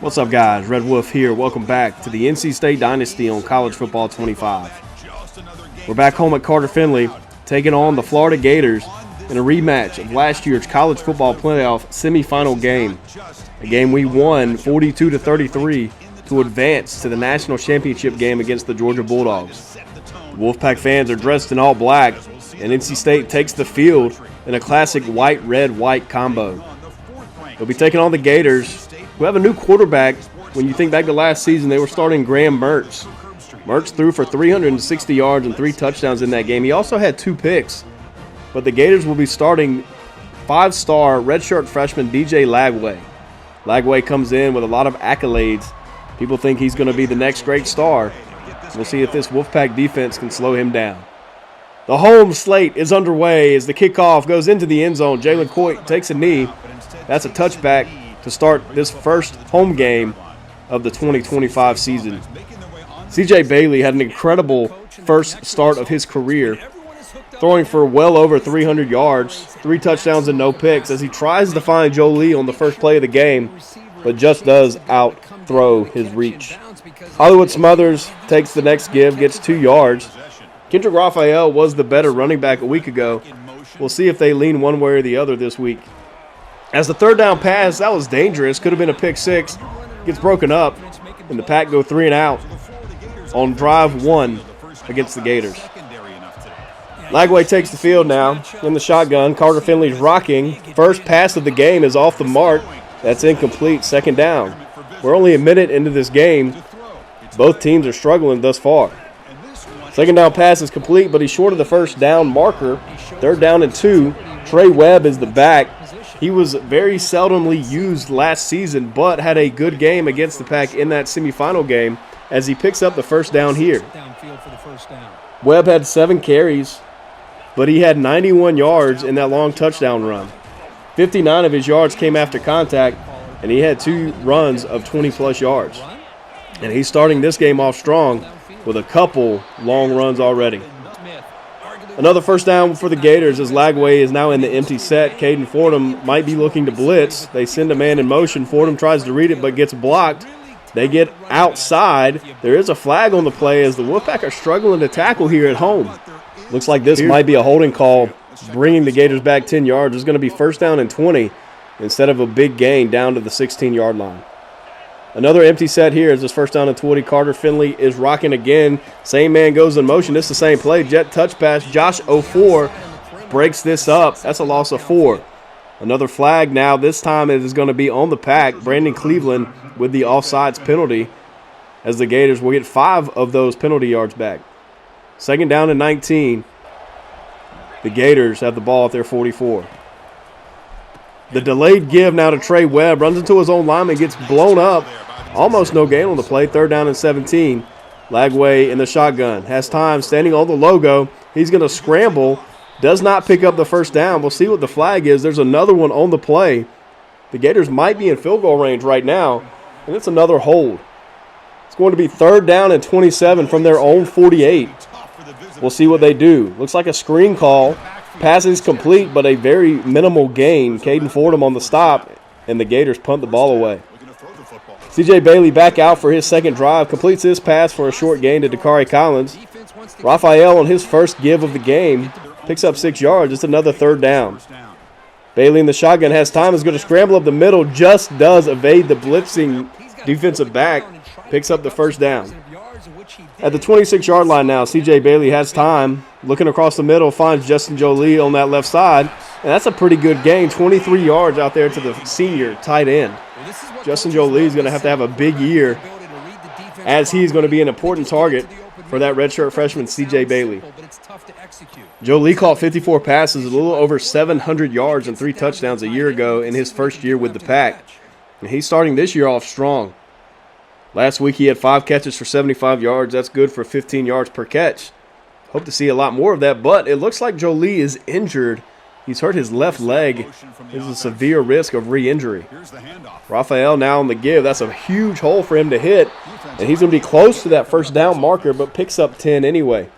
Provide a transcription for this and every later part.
What's up, guys? Red Wolf here. Welcome back to the NC State Dynasty on College Football 25. We're back home at Carter-Finley, taking on the Florida Gators in a rematch of last year's College Football Playoff semifinal game. A game we won 42-33 to advance to the national championship game against the Georgia Bulldogs. The Wolfpack fans are dressed in all black, and NC State takes the field in a classic white-red-white combo. They'll be taking on the Gators, who have a new quarterback. When you think back to last season, they were starting Graham Mertz. Mertz threw for 360 yards and 3 touchdowns in that game. He also had 2 picks. But the Gators will be starting 5-star redshirt freshman DJ Lagway. Lagway comes in with a lot of accolades. People think he's going to be the next great star. We'll see if this Wolfpack defense can slow him down. The home slate is underway as the kickoff goes into the end zone. Jalen Coit takes a knee. That's a touchback to start this first home game of the 2025 season. CJ Bailey had an incredible first start of his career, throwing for well over 300 yards, 3 touchdowns and no picks as he tries to find Joe Lee on the first play of the game, but just does out-throw his reach. Hollywood Smothers takes the next give, gets 2 yards. Kendrick Raphael was the better running back a week ago. We'll see if they lean one way or the other this week. As the third down pass, that was dangerous. Could have been a pick 6. Gets broken up, and the Pack go 3 and out on drive 1 against the Gators. Lagway takes the field now in the shotgun. Carter-Finley's rocking. First pass of the game is off the mark. That's incomplete. Second down. We're only a minute into this game. Both teams are struggling thus far. Second down pass is complete, but he's short of the first down marker. Third down and 2. Trey Webb is the back. He was very seldomly used last season, but had a good game against the Pack in that semifinal game as he picks up the first down here. Webb had 7 carries, but he had 91 yards in that long touchdown run. 59 of his yards came after contact, and he had 2 runs of 20-plus yards. And he's starting this game off strong with a couple long runs already. Another first down for the Gators as Lagway is now in the empty set. Caden Fordham might be looking to blitz. They send a man in motion. Fordham tries to read it but gets blocked. They get outside. There is a flag on the play as the Wolfpack are struggling to tackle here at home. Looks like this might be a holding call, bringing the Gators back 10 yards. It's going to be first down and 20 instead of a big gain down to the 16-yard line. Another empty set here as this first down and 20. Carter-Finley is rocking again. Same man goes in motion. This is the same play. Jet touch pass. Josh Ofor breaks this up. That's a loss of 4. Another flag now. This time it is going to be on the Pack. Brandon Cleveland with the offsides penalty as the Gators will get 5 of those penalty yards back. Second down and 19. The Gators have the ball at their 44. The delayed give now to Trey Webb. Runs into his own lineman, gets blown up. Almost no gain on the play. Third down and 17. Lagway in the shotgun. Has time standing on the logo. He's going to scramble. Does not pick up the first down. We'll see what the flag is. There's another one on the play. The Gators might be in field goal range right now, and it's another hold. It's going to be third down and 27 from their own 48. We'll see what they do. Looks like a screen call. Pass is complete, but a very minimal gain. Caden Fordham on the stop, and the Gators punt the ball away. CJ Bailey back out for his second drive. Completes his pass for a short gain to Dakari Collins. Raphael on his first give of the game picks up 6 yards. It's another third down. Bailey in the shotgun has time. Is going to scramble up the middle. Just does evade the blitzing defensive back. Picks up the first down. At the 26-yard line now, CJ Bailey has time. Looking across the middle, finds Justin Jolie on that left side. And that's a pretty good gain. 23 yards out there to the senior tight end. Justin Jolie is going to have a big year as he's going to be an important target for that redshirt freshman CJ Bailey. Jolie caught 54 passes, a little over 700 yards and 3 touchdowns a year ago in his first year with the Pack. And he's starting this year off strong. Last week he had 5 catches for 75 yards. That's good for 15 yards per catch. Hope to see a lot more of that, but it looks like Jolie is injured. He's hurt his left leg. There's a severe risk of re-injury. Raphael now on the give. That's a huge hole for him to hit, and he's going to be close to that first down marker, but picks up 10 anyway.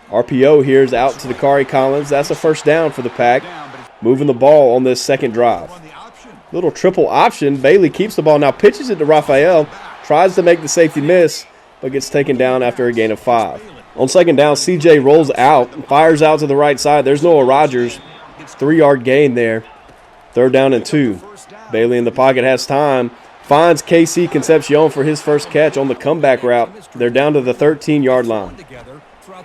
RPO here is out to Dakari Collins. That's a first down for the Pack, moving the ball on this second drive. Little triple option. Bailey keeps the ball, now pitches it to Raphael. Tries to make the safety miss, but gets taken down after a gain of 5. On second down, CJ rolls out and fires out to the right side. There's Noah Rogers. 3-yard gain there. 3rd down and 2. Bailey in the pocket has time. Finds KC Concepcion for his first catch on the comeback route. They're down to the 13-yard line.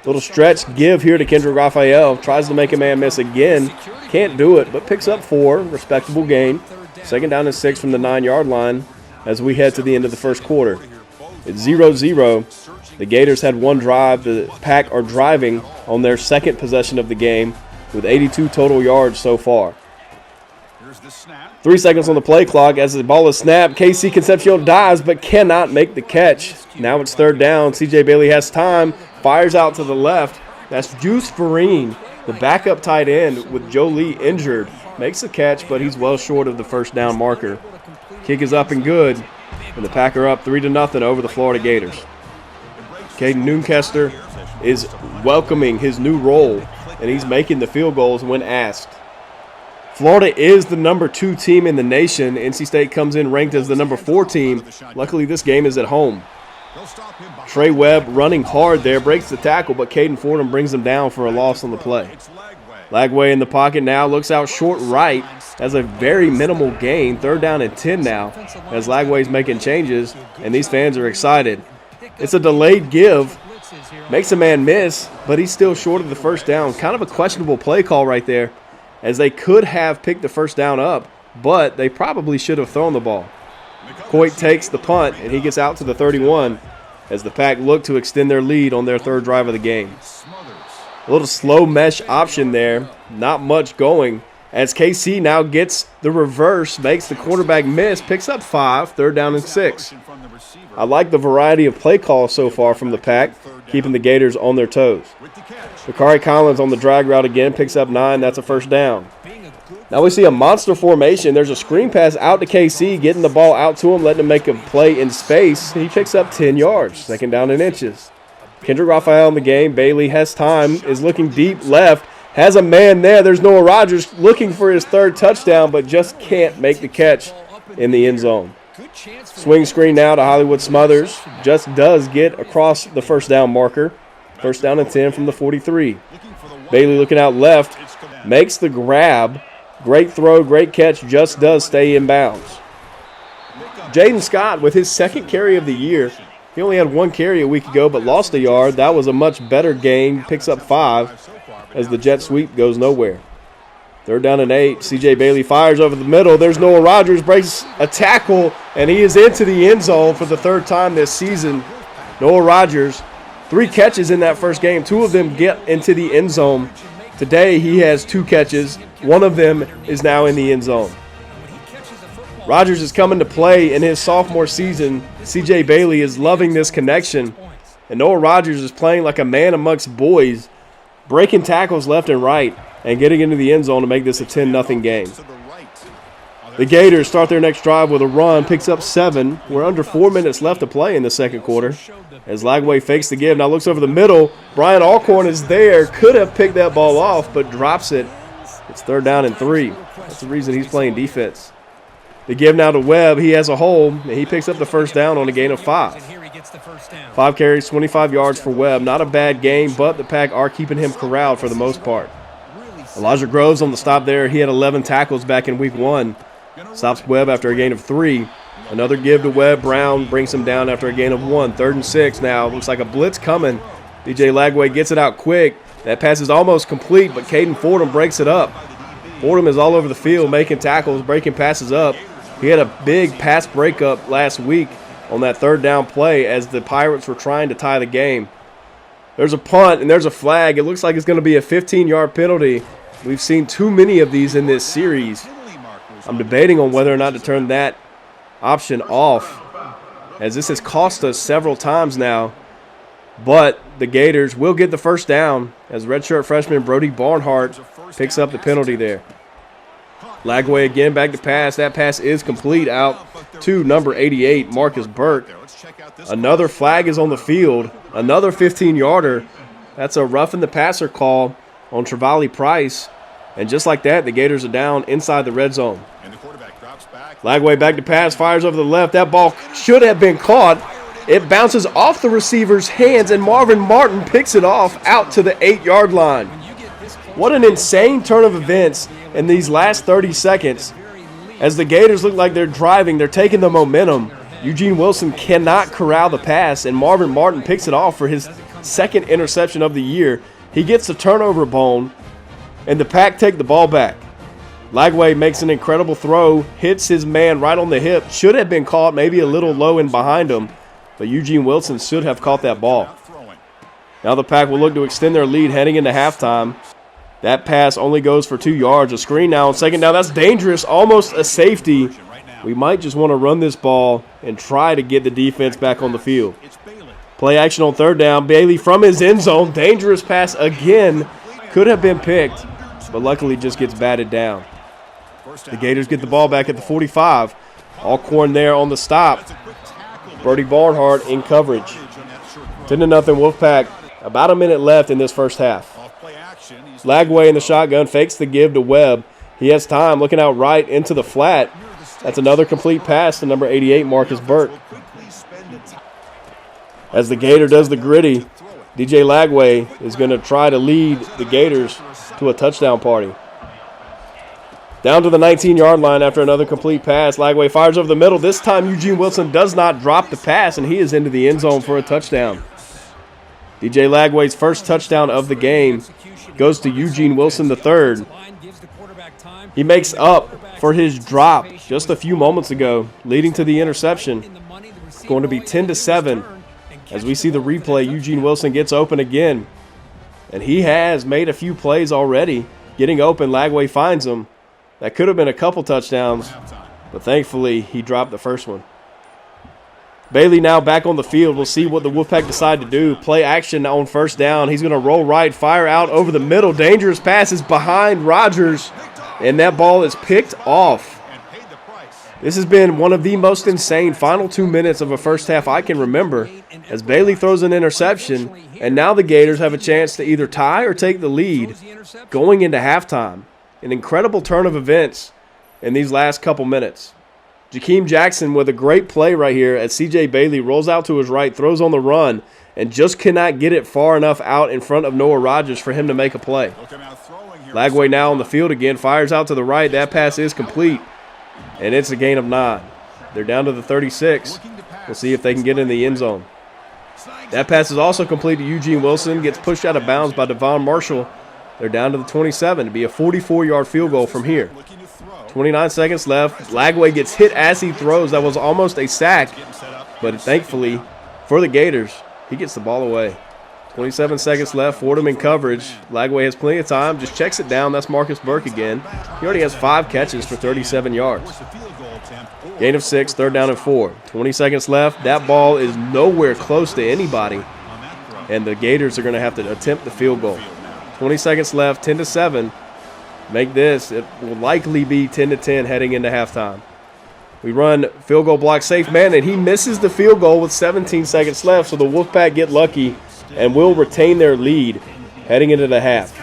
Little stretch give here to Kendrick Raphael. Tries to make a man miss again. Can't do it, but picks up 4. Respectable gain. 2nd down and 6 from the 9-yard line as we head to the end of the first quarter. It's 0-0. The Gators had one drive. The Pack are driving on their second possession of the game with 82 total yards so far. 3 seconds on the play clock as the ball is snapped. KC Concepcion dives but cannot make the catch. Now it's 3rd down. CJ Bailey has time. Fires out to the left. That's Juice Farine, the backup tight end with Joe Lee injured. Makes the catch, but he's well short of the 1st down marker. Kick is up and good. And the Pack are up 3-0 over the Florida Gators. Caden Noonkester is welcoming his new role, and he's making the field goals when asked. Florida is the number 2 team in the nation. NC State comes in ranked as the number 4 team. Luckily, this game is at home. Trey Webb running hard there, breaks the tackle, but Caden Fordham brings him down for a loss on the play. Lagway in the pocket now, looks out short right, has a very minimal gain. 3rd down and 10 now as Lagway's making changes, and these fans are excited. It's a delayed give, makes a man miss, but he's still short of the 1st down. Kind of a questionable play call right there, as they could have picked the 1st down up, but they probably should have thrown the ball. Coit takes the punt, and he gets out to the 31 as the Pack look to extend their lead on their 3rd drive of the game. A little slow mesh option there, not much going, as KC now gets the reverse, makes the quarterback miss, picks up 5, 3rd down and 6. I like the variety of play calls so far from the Pack, keeping the Gators on their toes. Bakari Collins on the drag route again, picks up 9, that's a 1st down. Now we see a monster formation. There's a screen pass out to KC, getting the ball out to him, letting him make a play in space. He picks up 10 yards, 2nd down and inches. Kendrick Raphael in the game. Bailey has time, is looking deep left, has a man there. There's Noah Rogers looking for his 3rd touchdown, but just can't make the catch in the end zone. Swing screen now to Hollywood Smothers. Just does get across the 1st down marker. 1st down and 10 from the 43. Bailey looking out left, makes the grab. Great throw, great catch, just does stay in bounds. Jaden Scott with his 2nd carry of the year. He only had 1 carry a week ago, but lost a yard. That was a much better gain. Picks up 5 as the jet sweep goes nowhere. 3rd down and 8. CJ Bailey fires over the middle. There's Noah Rogers, breaks a tackle, and he is into the end zone for the 3rd time this season. Noah Rogers, 3 catches in that first game. 2 of them get into the end zone. Today he has 2 catches. 1 of them is now in the end zone. Rogers is coming to play in his sophomore season. CJ Bailey is loving this connection. And Noah Rogers is playing like a man amongst boys, breaking tackles left and right, and getting into the end zone to make this a 10-0 game. The Gators start their next drive with a run, picks up 7. We're under 4 minutes left to play in the second quarter. As Lagway fakes the give, now looks over the middle. Brian Alcorn is there, could have picked that ball off, but drops it. It's 3rd down and 3. That's the reason he's playing defense. The give now to Webb. He has a hole, and he picks up the 1st down on a gain of 5. 5 carries, 25 yards for Webb. Not a bad game, but the Pack are keeping him corralled for the most part. Elijah Groves on the stop there. He had 11 tackles back in week 1. Stops Webb after a gain of 3. Another give to Webb. Brown brings him down after a gain of 1. 3rd and 6 now. Looks like a blitz coming. DJ Lagway gets it out quick. That pass is almost complete, but Caden Fordham breaks it up. Fordham is all over the field making tackles, breaking passes up. He had a big pass breakup last week on that 3rd down play as the Pirates were trying to tie the game. There's a punt and there's a flag. It looks like it's going to be a 15-yard penalty. We've seen too many of these in this series. I'm debating on whether or not to turn that option off, as this has cost us several times now. But the Gators will get the 1st down as redshirt freshman Brody Barnhart picks up the penalty there. Lagway again back to pass. That pass is complete out to number 88, Marcus Burke. Another flag is on the field. Another 15-yarder. That's a roughing the passer call on Trevally Price. And just like that, the Gators are down inside the red zone. Lagway back to pass, fires over the left. That ball should have been caught. It bounces off the receiver's hands, and Marvin Martin picks it off out to the 8-yard line. What an insane turn of events in these last 30 seconds. As the Gators look like they're driving, they're taking the momentum. Eugene Wilson cannot corral the pass, and Marvin Martin picks it off for his second interception of the year. He gets the turnover bone, and the Pack take the ball back. Lagway makes an incredible throw, hits his man right on the hip. Should have been caught, maybe a little low and behind him, but Eugene Wilson should have caught that ball. Now the Pack will look to extend their lead heading into halftime. That pass only goes for 2 yards. A screen now on second down. That's dangerous, almost a safety. We might just want to run this ball and try to get the defense back on the field. Play action on third down. Bailey from his end zone. Dangerous pass again. Could have been picked, but luckily just gets batted down. The Gators get the ball back at the 45. Alcorn there on the stop. Brody Barnhart in coverage. 10-0 Wolfpack. About a minute left in this first half. Lagway in the shotgun fakes the give to Webb. He has time, looking out right into the flat. That's another complete pass to number 88, Marcus Burke. As the Gator does the gritty, DJ Lagway is going to try to lead the Gators to a touchdown party. Down to the 19-yard line after another complete pass. Lagway fires over the middle. This time Eugene Wilson does not drop the pass, and he is into the end zone for a touchdown. DJ Lagway's first touchdown of the game goes to Eugene Wilson III. He makes up for his drop just a few moments ago, leading to the interception. It's going to be 10-7. As we see the replay, Eugene Wilson gets open again. And he has made a few plays already. Getting open, Lagway finds him. That could have been a couple touchdowns, but thankfully he dropped the first one. Bailey now back on the field. We'll see what the Wolfpack decide to do. Play action on first down. He's going to roll right, fire out over the middle. Dangerous passes behind Rogers, and that ball is picked off. This has been one of the most insane final 2 minutes of a first half I can remember, as Bailey throws an interception, and now the Gators have a chance to either tie or take the lead going into halftime. An incredible turn of events in these last couple minutes. Jakeem Jackson with a great play right here as C.J. Bailey rolls out to his right, throws on the run, and just cannot get it far enough out in front of Noah Rogers for him to make a play. Lagway now on the field again, fires out to the right. That pass is complete, and it's a gain of 9. They're down to the 36. We'll see if they can get in the end zone. That pass is also complete to Eugene Wilson, gets pushed out of bounds by Devon Marshall. They're down to the 27 to be a 44-yard field goal from here. 29 seconds left. Lagway gets hit as he throws. That was almost a sack, but thankfully for the Gators, he gets the ball away. 27 seconds left. Fordham in coverage. Lagway has plenty of time. Just checks it down. That's Marcus Burke again. He already has 5 catches for 37 yards. Gain of 6, third down and 4. 20 seconds left. That ball is nowhere close to anybody, and the Gators are going to have to attempt the field goal. 20 seconds left, 10-7. Make this. It will likely be 10-10 heading into halftime. We run field goal block safe man, and he misses the field goal with 17 seconds left, so the Wolfpack get lucky and will retain their lead heading into the half.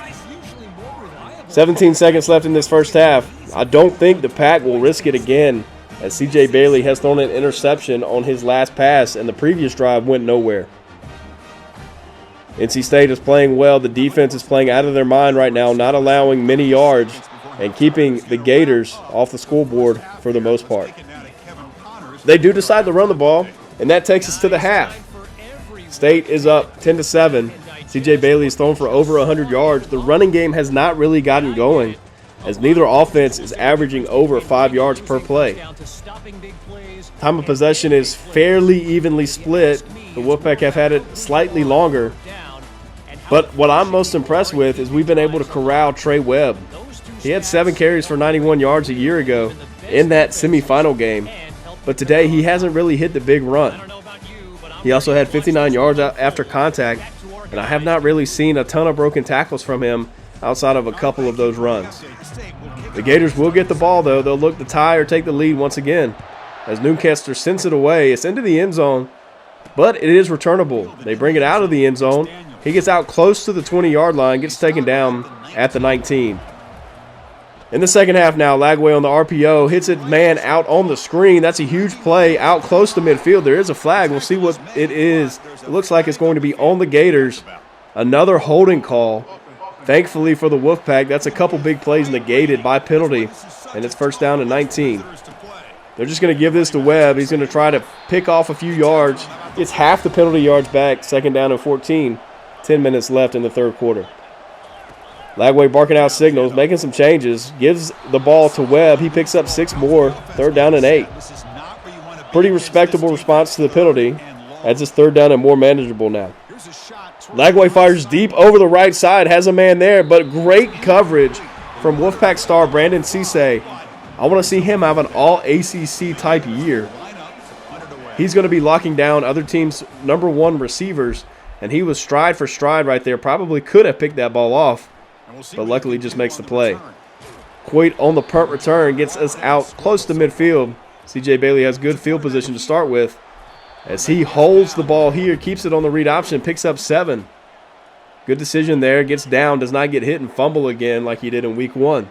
17 seconds left in this first half. I don't think the Pack will risk it again, as C.J. Bailey has thrown an interception on his last pass, and the previous drive went nowhere. NC State is playing well. The defense is playing out of their mind right now, not allowing many yards and keeping the Gators off the scoreboard for the most part. They do decide to run the ball, and that takes us to the half. State is up 10-7. C.J. Bailey is thrown for over 100 yards. The running game has not really gotten going, as neither offense is averaging over 5 yards per play. Time of possession is fairly evenly split. The Wolfpack have had it slightly longer. But what I'm most impressed with is we've been able to corral Trey Webb. He had 7 carries for 91 yards a year ago in that semifinal game. But today he hasn't really hit the big run. He also had 59 yards after contact, and I have not really seen a ton of broken tackles from him outside of a couple of those runs. The Gators will get the ball, though. They'll look to tie or take the lead once again. As Newcastle sends it away, it's into the end zone, but it is returnable. They bring it out of the end zone. He gets out close to the 20-yard line, gets taken down at the 19. In the second half now, Lagway on the RPO, hits it man out on the screen. That's a huge play out close to midfield. There is a flag. We'll see what it is. It looks like it's going to be on the Gators. Another holding call. Thankfully for the Wolfpack, that's a couple big plays negated by penalty, and it's first down and 19. They're just going to give this to Webb. He's going to try to pick off a few yards. Gets half the penalty yards back, second down and 14. 10 minutes left in the third quarter. Lagway barking out signals, making some changes, gives the ball to Webb. He picks up 6 more, third down and 8. Pretty respectable response to the penalty, as it's third down and more manageable now. Lagway fires deep over the right side, has a man there, but great coverage from Wolfpack star Brandon Cisse. I want to see him have an all-ACC type year. He's going to be locking down other teams' #1 receivers, and he was stride for stride right there. Probably could have picked that ball off, but luckily just makes the play. Coit on the punt return gets us out close to midfield. C.J. Bailey has good field position to start with. As he holds the ball here, keeps it on the read option, picks up 7. Good decision there, gets down, does not get hit and fumble again like he did in week 1.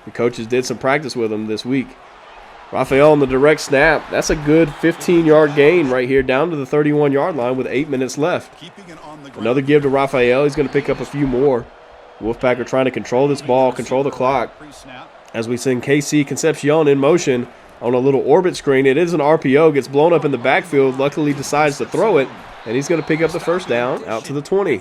The coaches did some practice with him this week. Raphael on the direct snap. That's a good 15-yard gain right here down to the 31-yard line with 8 minutes left. Another give to Raphael. He's going to pick up a few more. Wolfpack are trying to control this ball, control the clock. As we send KC Concepcion in motion on a little orbit screen. It is an RPO, gets blown up in the backfield, luckily decides to throw it, and he's going to pick up the first down out to the 20.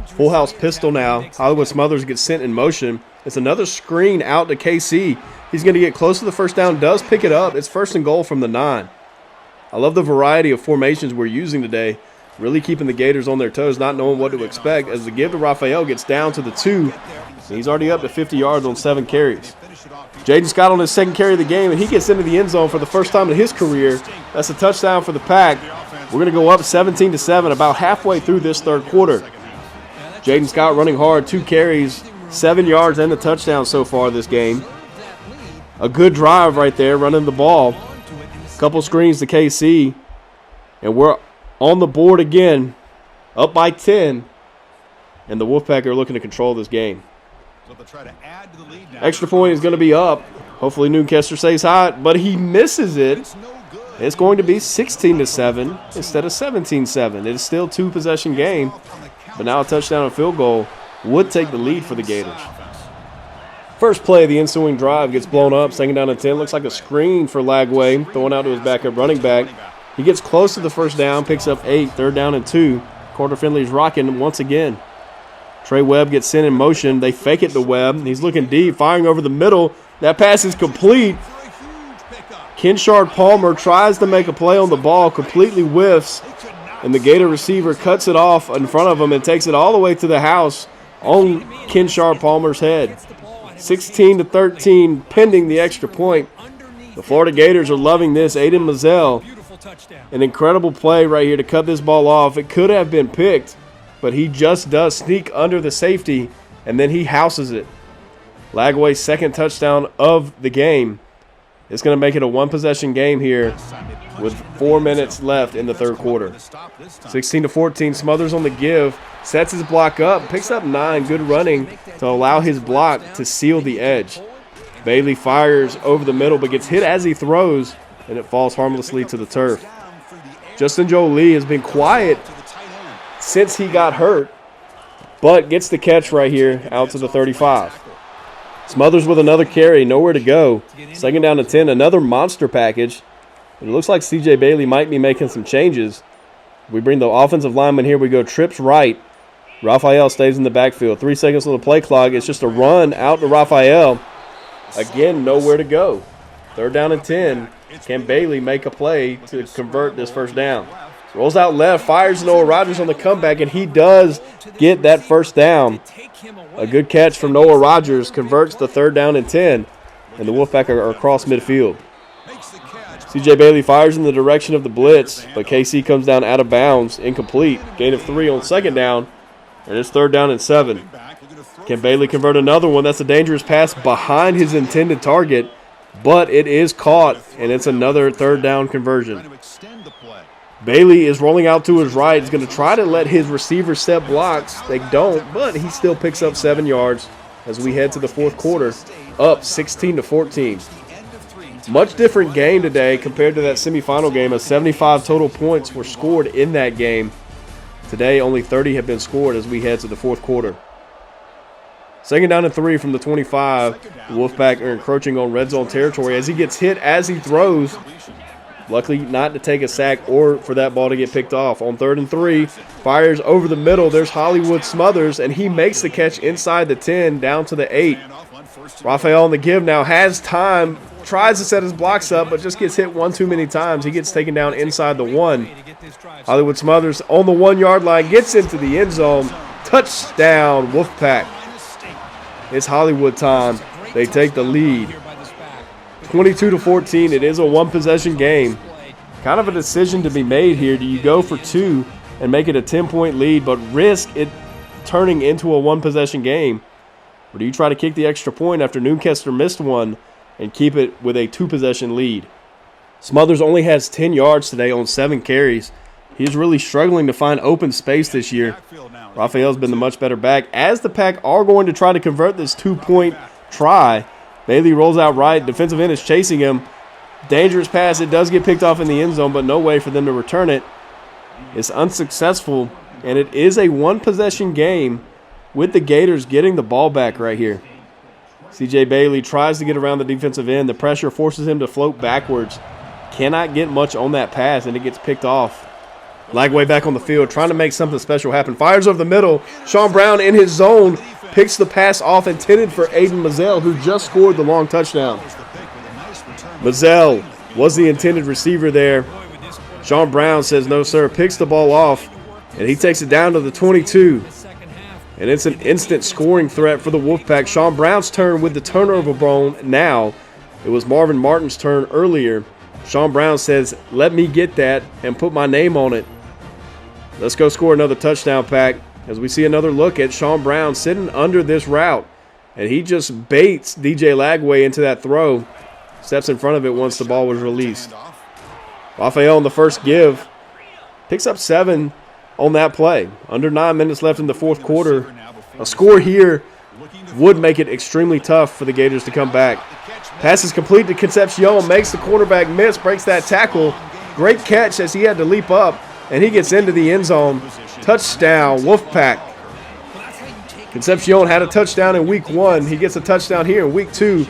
Full house pistol now. Hollywood Smothers gets sent in motion. It's another screen out to KC. He's going to get close to the first down, does pick it up. It's first and goal from the 9. I love the variety of formations we're using today. Really keeping the Gators on their toes, not knowing what to expect, as the give to Raphael gets down to the 2. He's already up to 50 yards on 7 carries. Jaden Scott on his second carry of the game, and he gets into the end zone for the first time in his career. That's a touchdown for the Pack. We're going to go up 17-7 about halfway through this third quarter. Jaden Scott running hard, 2 carries, 7 yards, and a touchdown so far this game. A good drive right there, running the ball. Couple screens to KC, and we're on the board again, up by 10, and the Wolfpack are looking to control this game. Extra point is going to be up. Hopefully Newcastle stays hot, but he misses it. It's going to be 16-7 instead of 17-7. It is still a 2-possession game, but now a touchdown and field goal would take the lead for the Gators. First play of the ensuing drive gets blown up, second down and 10. Looks like a screen for Lagway, throwing out to his backup running back. He gets close to the first down, picks up 8, third down and 2. Carter-Finley's rocking once again. Trey Webb gets sent in motion. They fake it to Webb. He's looking deep, firing over the middle. That pass is complete. Kenshard Palmer tries to make a play on the ball, completely whiffs, and the Gator receiver cuts it off in front of him and takes it all the way to the house on Kenshard Palmer's head. 16-13, pending the extra point. The Florida Gators are loving this. Aiden Mazzell, an incredible play right here to cut this ball off. It could have been picked, but he just does sneak under the safety, and then he houses it. Lagway's second touchdown of the game. It's going to make it a 1-possession game here with 4 minutes left in the third quarter. 16-14, Smothers on the give, sets his block up, picks up 9, good running to allow his block to seal the edge. Bailey fires over the middle but gets hit as he throws, and it falls harmlessly to the turf. Justin Jolie has been quiet since he got hurt, but gets the catch right here out to the 35. Smothers with another carry, nowhere to go. Second down to 10, another monster package. It looks like C.J. Bailey might be making some changes. We bring the offensive lineman here. We go trips right. Raphael stays in the backfield. 3 seconds on the play clock. It's just a run out to Raphael. Again, nowhere to go. Third down and 10. Can Bailey make a play to convert this first down? Rolls out left, fires Noah Rogers on the comeback, and he does get that first down. A good catch from Noah Rogers converts the third down and 10, and the Wolfpack are across midfield. C.J. Bailey fires in the direction of the blitz, but KC comes down out of bounds, incomplete. Gain of 3 on second down, and it's third down and 7. Can Bailey convert another one? That's a dangerous pass behind his intended target, but it is caught, and it's another third down conversion. Bailey is rolling out to his right. He's going to try to let his receivers set blocks. They don't, but he still picks up 7 yards as we head to the fourth quarter. up 16-14. Much different game today compared to that semifinal game, as 75 total points were scored in that game. Today, only 30 have been scored as we head to the fourth quarter. Second down and 3 from the 25. The Wolfpack are encroaching on red zone territory as he gets hit as he throws. Luckily not to take a sack or for that ball to get picked off. On 3rd and 3, fires over the middle. There's Hollywood Smothers, and he makes the catch inside the 10 down to the 8. Raphael on the give now has time. Tries to set his blocks up, but just gets hit one too many times. He gets taken down inside the 1. Hollywood Smothers on the 1-yard line, gets into the end zone. Touchdown, Wolfpack. It's Hollywood time. They take the lead. 22-14. It is a one-possession game. Kind of a decision to be made here. Do you go for 2 and make it a 10-point lead, but risk it turning into a one-possession game? Or do you try to kick the extra point after Newcastle missed one and keep it with a 2-possession lead? Smothers only has 10 yards today on 7 carries. He's really struggling to find open space this year. Raphael's been the much better back, as the Pack are going to try to convert this 2-point try. Bailey rolls out right. Defensive end is chasing him. Dangerous pass. It does get picked off in the end zone, but no way for them to return it. It's unsuccessful, and it is a one-possession game with the Gators getting the ball back right here. CJ Bailey tries to get around the defensive end. The pressure forces him to float backwards. Cannot get much on that pass, and it gets picked off. Lagway back on the field, trying to make something special happen. Fires over the middle. Sean Brown in his zone picks the pass off, intended for Aiden Mazzell, who just scored the long touchdown. Mazzell was the intended receiver there. Sean Brown says no, sir. Picks the ball off, and he takes it down to the 22. And it's an instant scoring threat for the Wolfpack. Sean Brown's turn with the turnover bone now. It was Marvin Martin's turn earlier. Sean Brown says, let me get that and put my name on it. Let's go score another touchdown, Pack, as we see another look at Sean Brown sitting under this route. And he just baits DJ Lagway into that throw. Steps in front of it once the ball was released. Raphael on the first give. Picks up 7 on that play. Under 9 minutes left in the fourth quarter. A score here would make it extremely tough for the Gators to come back. Pass is complete to Concepcion. Makes the quarterback miss. Breaks that tackle. Great catch as he had to leap up. And he gets into the end zone. Touchdown, Wolfpack. Concepcion had a touchdown in week 1. He gets a touchdown here in week 2.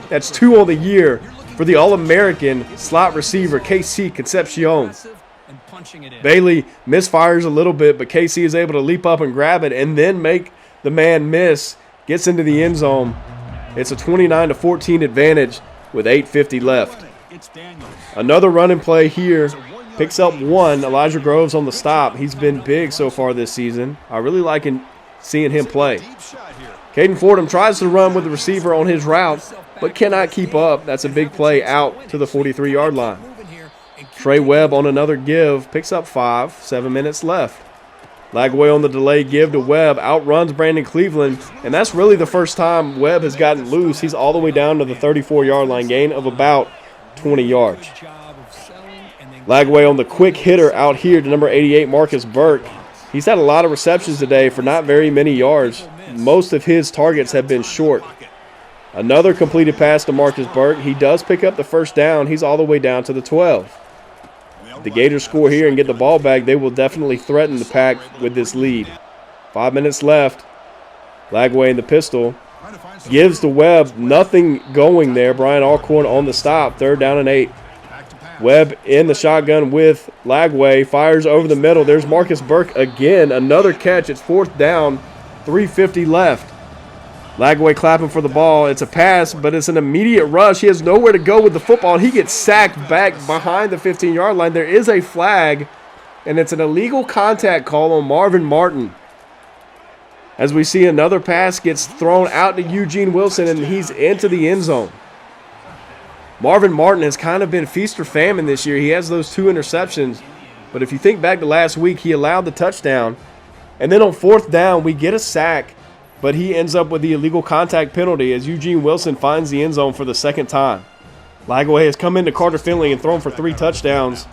That's 2 on the year for the All-American slot receiver, KC Concepcion. Bailey misfires a little bit, but KC is able to leap up and grab it and then make the man miss. Gets into the end zone. It's a 29-14 advantage with 8:50 left. Another running play here. Picks up 1. Elijah Groves on the stop. He's been big so far this season. I really like seeing him play. Caden Fordham tries to run with the receiver on his route, but cannot keep up. That's a big play out to the 43-yard line. Trey Webb on another give. Picks up 5. 7 minutes left. Lagway on the delay give to Webb. Outruns Brandon Cleveland, and that's really the first time Webb has gotten loose. He's all the way down to the 34-yard line, gain of about 20 yards. Lagway on the quick hitter out here to number 88, Marcus Burke. He's had a lot of receptions today for not very many yards. Most of his targets have been short. Another completed pass to Marcus Burke. He does pick up the first down. He's all the way down to the 12. If the Gators score here and get the ball back, they will definitely threaten the Pack with this lead. 5 minutes left. Lagway in the pistol. Gives to Webb. Nothing going there. Brian Alcorn on the stop. 3rd down and 8. Webb in the shotgun with Lagway. Fires over the middle. There's Marcus Burke again. Another catch. It's 4th down. 3:50 left. Lagway clapping for the ball. It's a pass, but it's an immediate rush. He has nowhere to go with the football, and he gets sacked back behind the 15-yard line. There is a flag, and it's an illegal contact call on Marvin Martin. As we see another pass gets thrown out to Eugene Wilson, and he's into the end zone. Marvin Martin has kind of been feast or famine this year. He has those 2 interceptions, but if you think back to last week, he allowed the touchdown. And then on 4th down, we get a sack, but he ends up with the illegal contact penalty as Eugene Wilson finds the end zone for the 2nd time. Lagway has come into Carter-Finley and thrown for 3 touchdowns.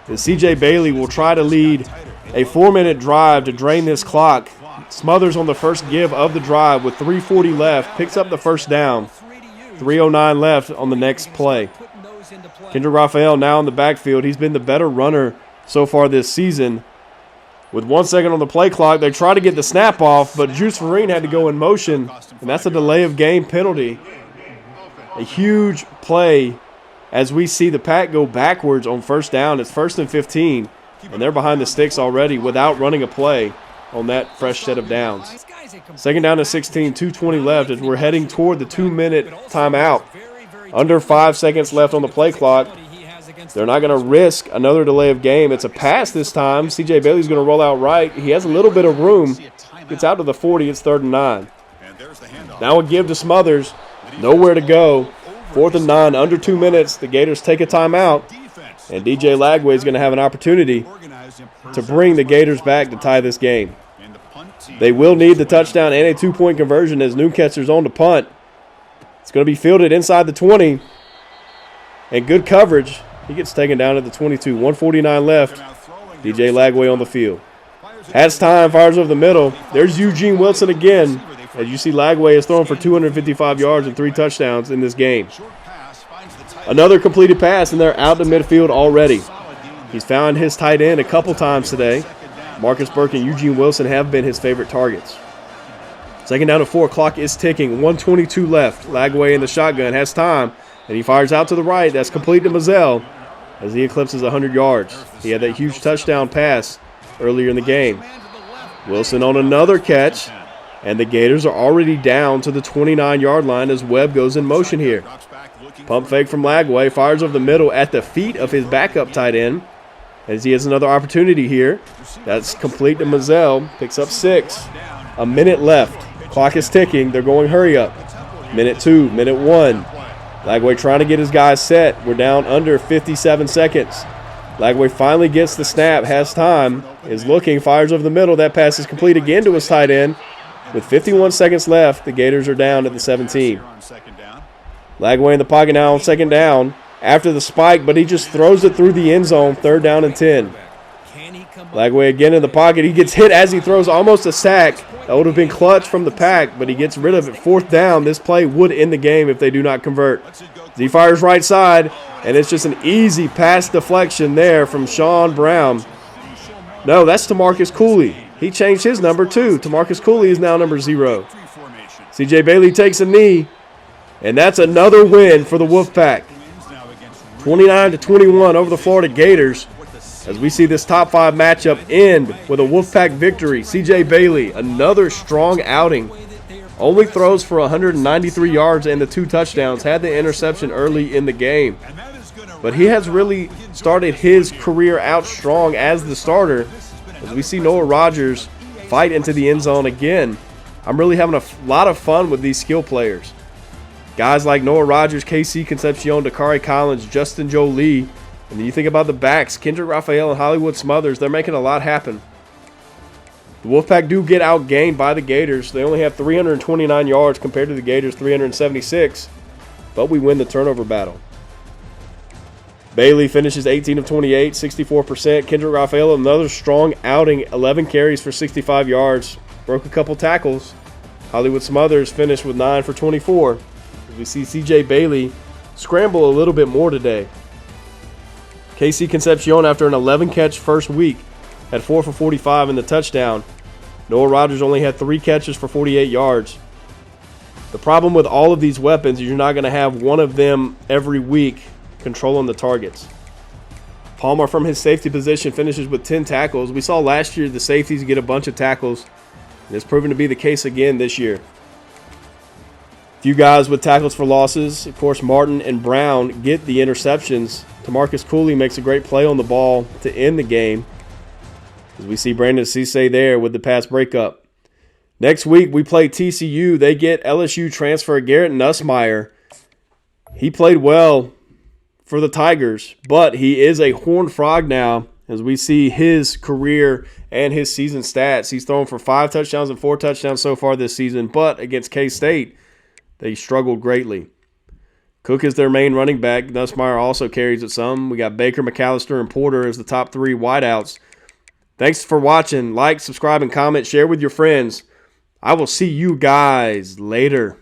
And CJ Bailey will try to lead a 4-minute drive to drain this clock. Smothers on the first give of the drive with 3:40 left, picks up the first down. 3:09 left on the next play. Kendrick Raphael now in the backfield. He's been the better runner so far this season. With 1 second on the play clock, they try to get the snap off, but Juice Vereen had to go in motion, and that's a delay of game penalty. A huge play as we see the Pack go backwards on first down. It's 1st and 15, and they're behind the sticks already without running a play on that fresh set of downs. 2nd down and 16, 2:20 left as we're heading toward the 2-minute timeout. Under 5 seconds left on the play clock. They're not going to risk another delay of game. It's a pass this time. C.J. Bailey's going to roll out right. He has a little bit of room. Gets out to the 40. It's 3rd and 9. Now a give to Smothers. Nowhere to go. 4th and 9. Under 2 minutes. The Gators take a timeout. And DJ Lagway is going to have an opportunity to bring the Gators back to tie this game. They will need the touchdown and a 2-point conversion as Newcastl's on to punt. It's going to be fielded inside the 20. And good coverage. He gets taken down at the 22. 1:49 left. DJ Lagway on the field. Has time, fires over the middle. There's Eugene Wilson again. As you see, Lagway is throwing for 255 yards and 3 touchdowns in this game. Another completed pass, and they're out to midfield already. He's found his tight end a couple times today. Marcus Burke and Eugene Wilson have been his favorite targets. 2nd down and 4. Clock is ticking. 1:22 left. Lagway in the shotgun has time, and he fires out to the right. That's complete to Mazzell as he eclipses 100 yards. He had that huge touchdown pass earlier in the game. Wilson on another catch, and the Gators are already down to the 29-yard line as Webb goes in motion here. Pump fake from Lagway, fires over the middle at the feet of his backup tight end as he has another opportunity here. That's complete to Mazzell, picks up 6. A minute left. Clock is ticking. They're going hurry up. Minute 2, minute 1. Lagway trying to get his guys set. We're down under 57 seconds. Lagway finally gets the snap, has time, is looking, fires over the middle. That pass is complete again to his tight end. With 51 seconds left, the Gators are down at the 17. Lagway in the pocket now on 2nd down after the spike, but he just throws it through the end zone, 3rd down and 10. Lagway again in the pocket. He gets hit as he throws, almost a sack. That would have been clutch from the Pack, but he gets rid of it. 4th down. This play would end the game if they do not convert. He fires right side, and it's just an easy pass deflection there from Sean Brown. No, that's Tamarcus Cooley. He changed his number too. Tamarcus Cooley is now number 0. C.J. Bailey takes a knee, and that's another win for the Wolfpack. 29-21 over the Florida Gators. As we see this top 5 matchup end with a Wolfpack victory. C.J. Bailey, another strong outing. Only throws for 193 yards and the 2 touchdowns. Had the interception early in the game. But he has really started his career out strong as the starter. As we see Noah Rogers fight into the end zone again. I'm really having a lot of fun with these skill players. Guys like Noah Rogers, KC Concepcion, Dakari Collins, Justin Jolie. And then you think about the backs, Kendrick Raphael and Hollywood Smothers. They're making a lot happen. The Wolfpack do get outgained by the Gators. They only have 329 yards compared to the Gators' 376. But we win the turnover battle. Bailey finishes 18 of 28, 64%. Kendrick Raphael, another strong outing, 11 carries for 65 yards. Broke a couple tackles. Hollywood Smothers finished with 9 for 24. We see C.J. Bailey scramble a little bit more today. KC Concepcion, after an 11-catch first week, had 4 for 45 in the touchdown. Noah Rogers only had 3 catches for 48 yards. The problem with all of these weapons is you're not going to have one of them every week controlling the targets. Palmer, from his safety position, finishes with 10 tackles. We saw last year the safeties get a bunch of tackles, and it's proven to be the case again this year. Few guys with tackles for losses. Of course, Martin and Brown get the interceptions. Tamarcus Cooley makes a great play on the ball to end the game. As we see Brandon Cisse there with the pass breakup. Next week, we play TCU. They get LSU transfer Garrett Nussmeier. He played well for the Tigers, but he is a Horned Frog now. As we see his career and his season stats, he's thrown for 5 touchdowns and 4 touchdowns so far this season, but against K-State, they struggled greatly. Cook is their main running back. Nussmeier also carries it some. We got Baker, McAllister, and Porter as the top 3 wideouts. Thanks for watching. Like, subscribe, and comment. Share with your friends. I will see you guys later.